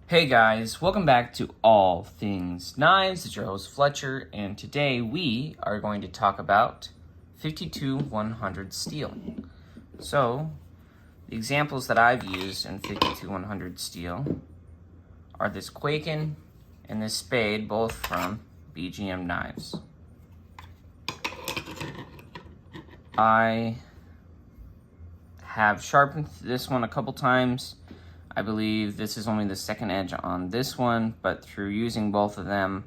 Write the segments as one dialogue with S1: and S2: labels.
S1: Hey guys, welcome back to All Things Knives. It's your host Fletcher, and today we are going to talk about 52-100 steel. So, the examples that I've used in 52-100 steel are this Quaken and this Spade, both from BGM Knives. I have sharpened this one a couple times. I believe this is only the second edge on this one, but through using both of them,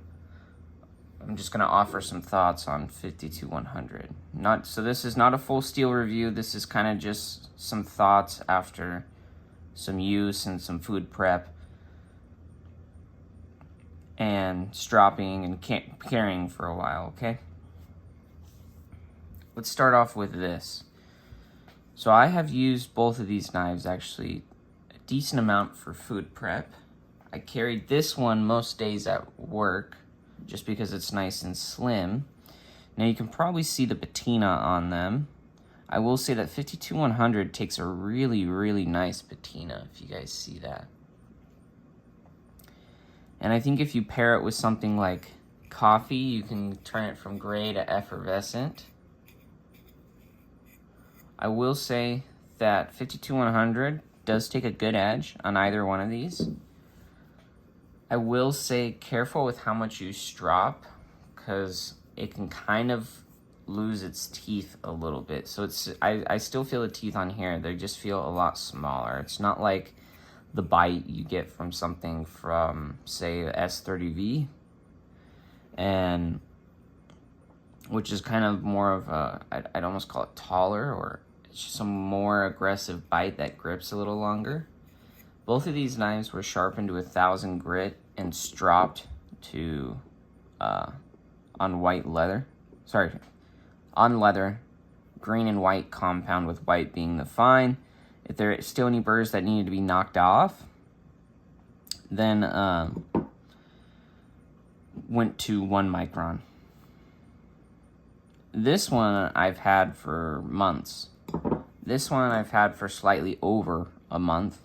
S1: I'm just going to offer some thoughts on 52-100. So this is not a full steel review. This is kind of just some thoughts after some use and some food prep and stropping and carrying for a while, okay? Let's start off with this. So I have used both of these knives actually decent amount for food prep. I carried this one most days at work just because it's nice and slim. Now you can probably see the patina on them. I will say that 52-100 takes a really nice patina, if you guys see that. And I think if you pair it with something like coffee, you can turn it from gray to effervescent. I will say that 52-100 does take a good edge on either one of these. I will say careful with how much you strop, because it can kind of lose its teeth a little bit. So I still feel the teeth on here. They just feel a lot smaller. It's not like the bite you get from something from, say, the S30V, and which is kind of more of a, I'd almost call it taller, or some more aggressive bite that grips a little longer. Both of these knives were sharpened to 1000 grit and stropped to on white leather. On leather, green and white compound, with white being the fine. If there are still any burrs that needed to be knocked off, then went to 1 micron. This one I've had for months. This one I've had for slightly over a month.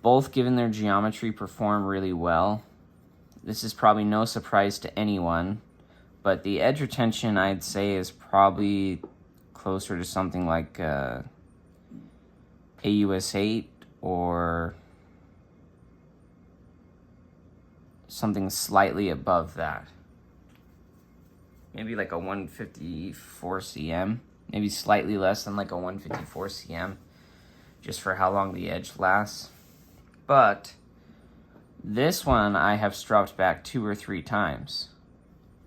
S1: Both, given their geometry, perform really well. This is probably no surprise to anyone, but the edge retention, I'd say, is probably closer to something like AUS 8 or something slightly above that. Maybe like a 154 cm. Maybe slightly less than like a 154 cm, just for how long the edge lasts. But this one I have stropped back 2 or 3 times.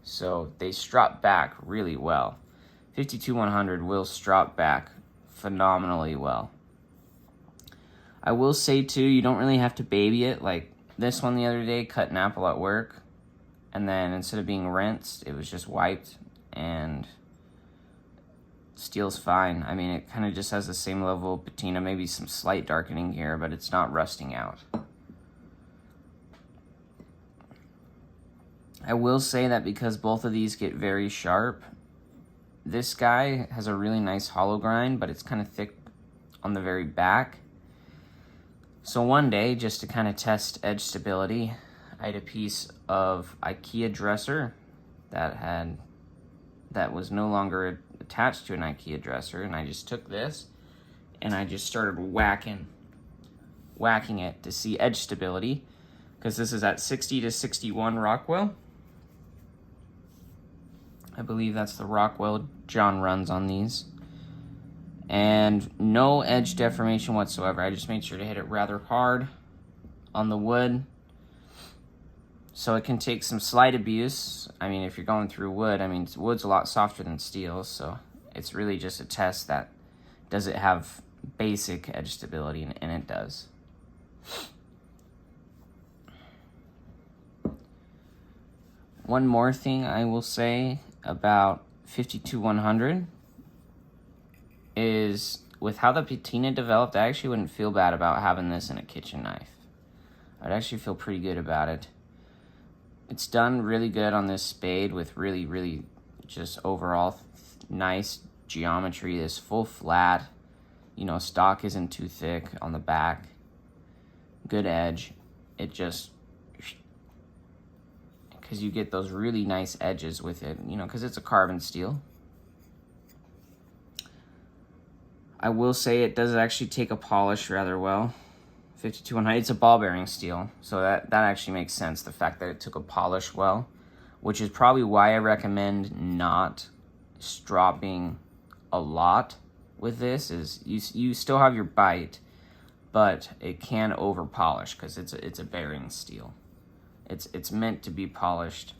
S1: So they strop back really well. 52-100 will strop back phenomenally well. I will say too, you don't really have to baby it. Like this one the other day, cut an apple at work, and then instead of being rinsed, it was just wiped, and steel's fine. I mean, it kind of just has the same level of patina, maybe some slight darkening here, but it's not rusting out. I will say that because both of these get very sharp, this guy has a really nice hollow grind, but it's kind of thick on the very back. So one day, just to kind of test edge stability, I had a piece of IKEA dresser that was no longer attached to an IKEA dresser, and I just took this and I just started whacking it to see edge stability, because this is at 60 to 61 Rockwell. I believe that's the Rockwell John runs on these, and no edge deformation whatsoever. I just made sure to hit it rather hard on the wood. So it can take some slight abuse. I mean, if you're going through wood, I mean, wood's a lot softer than steel, so it's really just a test that does it have basic edge stability, and it does. One more thing I will say about 52-100 is, with how the patina developed, I actually wouldn't feel bad about having this in a kitchen knife. I'd actually feel pretty good about it. It's done really good on this Spade with really just overall nice geometry. This full flat, stock isn't too thick on the back. good edge. It just, because you get those really nice edges with it, you know, because it's a carbon steel. I will say it does actually take a polish rather well. 5200, it's a ball bearing steel, so that actually makes sense, the fact that it took a polish well, which is probably why I recommend not stropping a lot with this. Is you still have your bite, but it can over polish because it's a bearing steel. It's meant to be polished.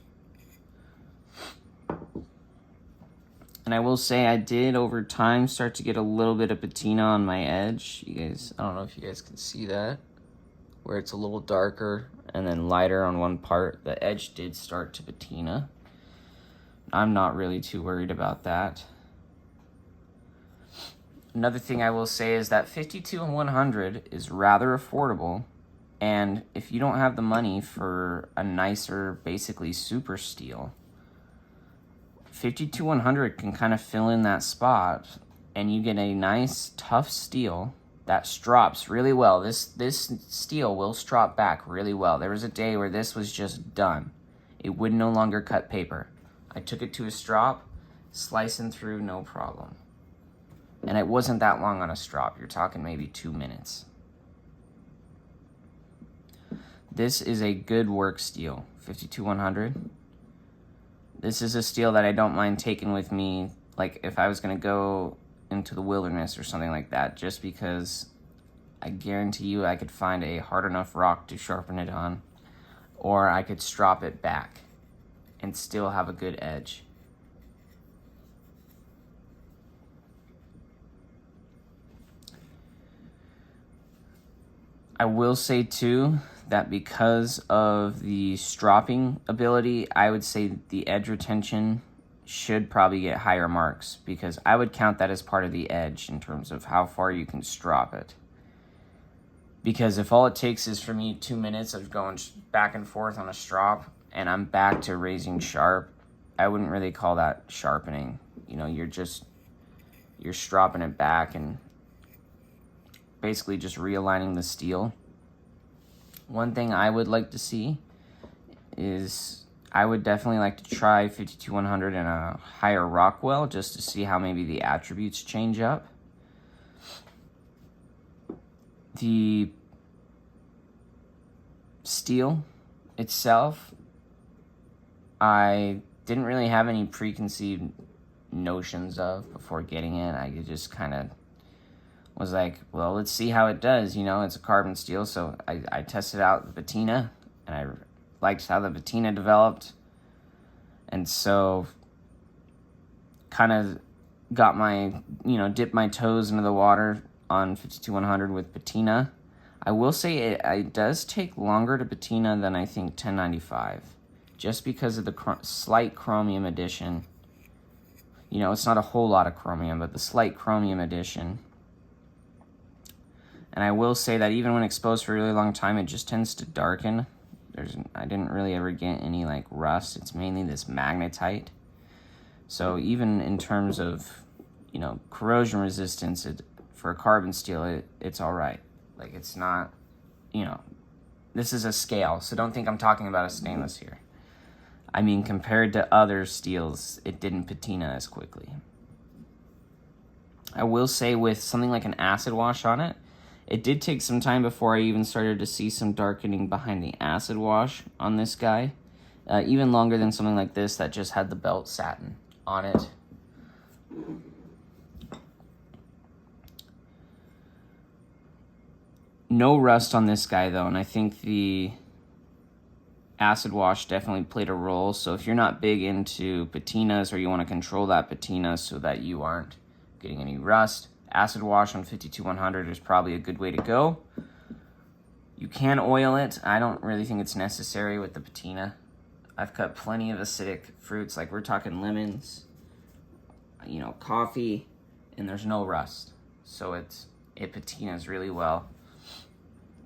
S1: And I will say I did over time start to get a little bit of patina on my edge. You guys, I don't know if you guys can see that, where it's a little darker and then lighter on one part. The edge did start to patina. I'm not really too worried about that. Another thing I will say is that 52 and 100 is rather affordable. And if you don't have the money for a nicer, basically super steel, 52-100 can kind of fill in that spot, and you get a nice, tough steel that strops really well. This steel will strop back really well. There was a day where this was just done. It would no longer cut paper. I took it to a strop, slicing through, no problem. And it wasn't that long on a strop. You're talking maybe 2 minutes. This is a good work steel, 52-100. This is a steel that I don't mind taking with me, like if I was going to go into the wilderness or something like that, just because I guarantee you I could find a hard enough rock to sharpen it on, or I could strop it back and still have a good edge. I will say too that because of the stropping ability, I would say the edge retention should probably get higher marks, because I would count that as part of the edge in terms of how far you can strop it. Because if all it takes is for me 2 minutes of going back and forth on a strop and I'm back to raising sharp, I wouldn't really call that sharpening. You know, you're stropping it back and basically just realigning the steel. One thing I would like to see is I would definitely like to try 52-100 in a higher Rockwell, just to see how maybe the attributes change up. The steel itself, I didn't really have any preconceived notions of before getting it. I just kind of was like, well, let's see how it does. You know, it's a carbon steel, so I tested out the patina, and I liked how the patina developed. And so kind of got my, you know, dipped my toes into the water on 52-100 with patina. I will say it does take longer to patina than I think 1095, just because of the slight chromium addition. You know, it's not a whole lot of chromium, but the slight chromium addition. And I will say that even when exposed for a really long time, it just tends to darken. I didn't really ever get any like rust. It's mainly this magnetite. So even in terms of, you know, corrosion resistance, for a carbon steel, it's all right. Like, it's not, you know, this is a scale, so don't think I'm talking about a stainless here. I mean, compared to other steels, it didn't patina as quickly. I will say with something like an acid wash on it, it did take some time before I even started to see some darkening behind the acid wash on this guy. Even longer than something like this that just had the belt satin on it. No rust on this guy though, and I think the acid wash definitely played a role. So if you're not big into patinas, or you want to control that patina so that you aren't getting any rust, acid wash on 52-100 is probably a good way to go. You can oil it. I don't really think it's necessary with the patina. I've cut plenty of acidic fruits, like we're talking lemons, you know, coffee, and there's no rust. So it patinas really well.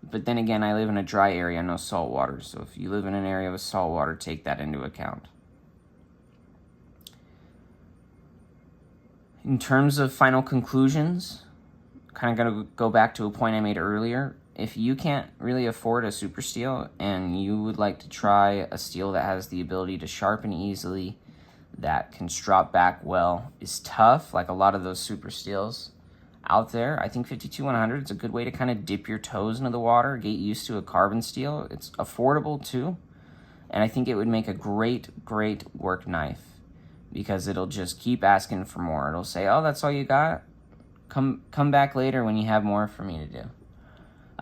S1: But then again, I live in a dry area, no salt water. So if you live in an area with salt water, take that into account. In terms of final conclusions, kind of going to go back to a point I made earlier, if you can't really afford a super steel and you would like to try a steel that has the ability to sharpen easily, that can strop back well, is tough, like a lot of those super steels out there, I think 52100 is a good way to kind of dip your toes into the water, get used to a carbon steel. It's affordable too, and I think it would make a great work knife because it'll just keep asking for more. It'll say, oh, that's all you got? Come back later when you have more for me to do.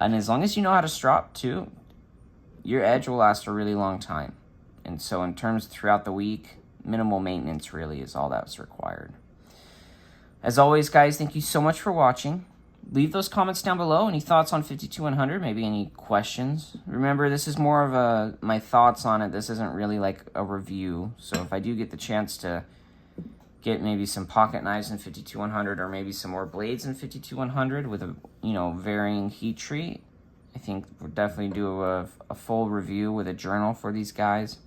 S1: And as long as you know how to strop too, your edge will last a really long time. And so in terms of throughout the week, minimal maintenance really is all that's required. As always, guys, thank you so much for watching. Leave those comments down below. Any thoughts on 52100? Maybe any questions? Remember, this is more of my thoughts on it. This isn't really like a review. So if I do get the chance to get maybe some pocket knives in 52100 or maybe some more blades in 52100 with a varying heat treat, I think we'll definitely do a full review with a journal for these guys.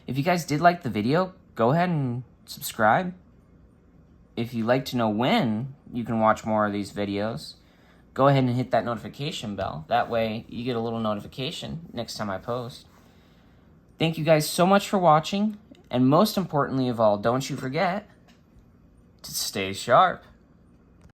S1: If you guys did like the video, go ahead and subscribe. If you'd like to know when you can watch more of these videos, go ahead and hit that notification bell. That way you get a little notification next time I post. Thank you guys so much for watching, and most importantly of all, don't you forget to stay sharp.